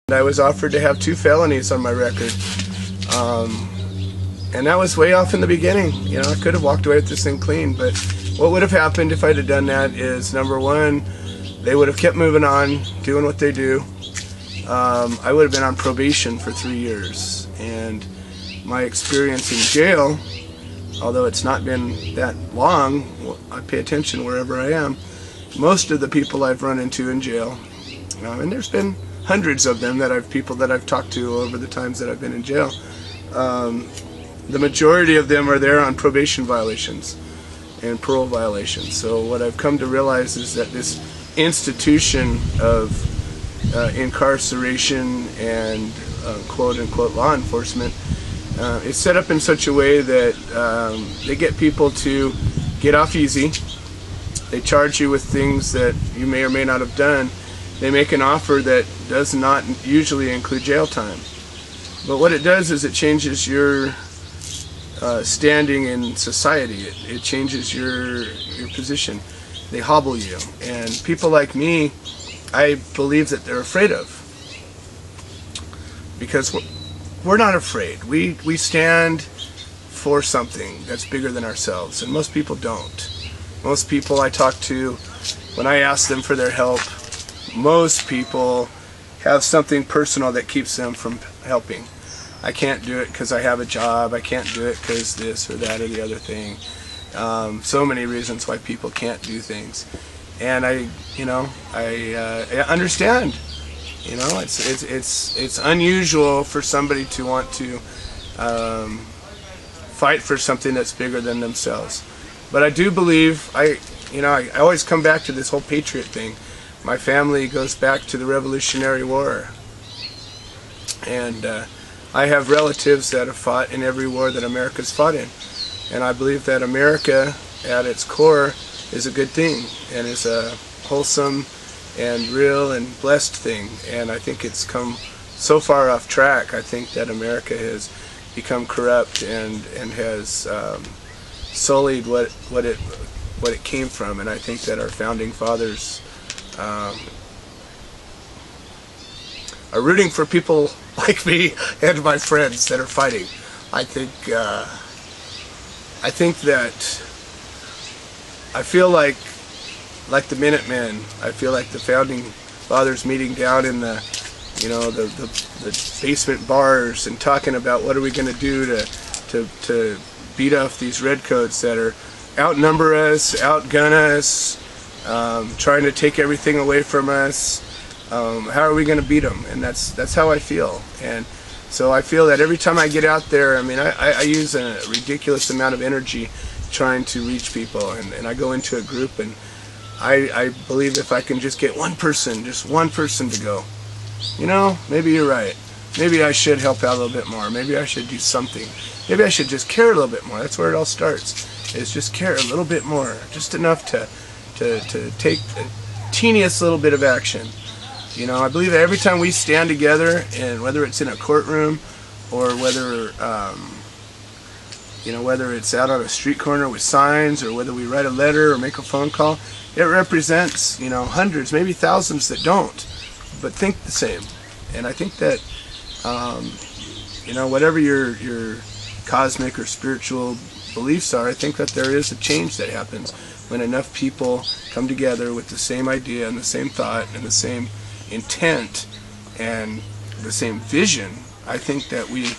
I was offered to have 2 felonies on my record, and that was way off in the beginning. You know, I could have walked away with this thing clean, but what would have happened if I'd have done that is, number one, they would have kept moving on, doing what they do. I would have been on probation for 3 years, and my experience in jail, although it's not been that long, I pay attention wherever I am. Most of the people I've run into in jail, and there's been hundreds of them people that I've talked to over the times that I've been in jail. The majority of them are there on probation violations and parole violations. So what I've come to realize is that this institution of incarceration and quote-unquote law enforcement is set up in such a way that they get people to get off easy. They charge you with things that you may or may not have done. They make an offer that does not usually include jail time. But what it does is it changes your standing in society. It changes your position. They hobble you. And people like me, I believe that they're afraid of. Because we're not afraid. We stand for something that's bigger than ourselves. And most people don't. Most people I talk to, when I ask them for their help, most people have something personal that keeps them from helping. I can't do it because I have a job. I can't do it because this or that or the other thing. So many reasons why people can't do things, and I understand. You know, it's unusual for somebody to want to fight for something that's bigger than themselves. But I do believe I always come back to this whole patriot thing. My family goes back to the Revolutionary War, and I have relatives that have fought in every war that America's fought in, and I believe that America at its core is a good thing and is a wholesome and real and blessed thing, and I think it's come so far off track. I think that America has become corrupt and has sullied what it came from, and I think that our founding fathers are rooting for people like me and my friends that are fighting. I feel like the Minutemen. I feel like the founding fathers meeting down in the basement bars and talking about what are we going to do to beat off these redcoats that are outnumber us, outgun us, trying to take everything away from us. How are we going to beat them? And that's how I feel. And so I feel that every time I get out there, I mean, I use a ridiculous amount of energy trying to reach people, and I go into a group, and I believe if I can just get just one person to go, maybe you're right. Maybe I should help out a little bit more. Maybe I should do something. Maybe I should just care a little bit more. That's where it all starts, is just care a little bit more, just enough to take the teeniest little bit of action. I believe that every time we stand together, and whether it's in a courtroom or whether whether it's out on a street corner with signs, or whether we write a letter or make a phone call, it represents hundreds, maybe thousands that don't, but think the same. And I think that whatever your cosmic or spiritual beliefs are, I think that there is a change that happens when enough people come together with the same idea and the same thought and the same intent and the same vision. I think that we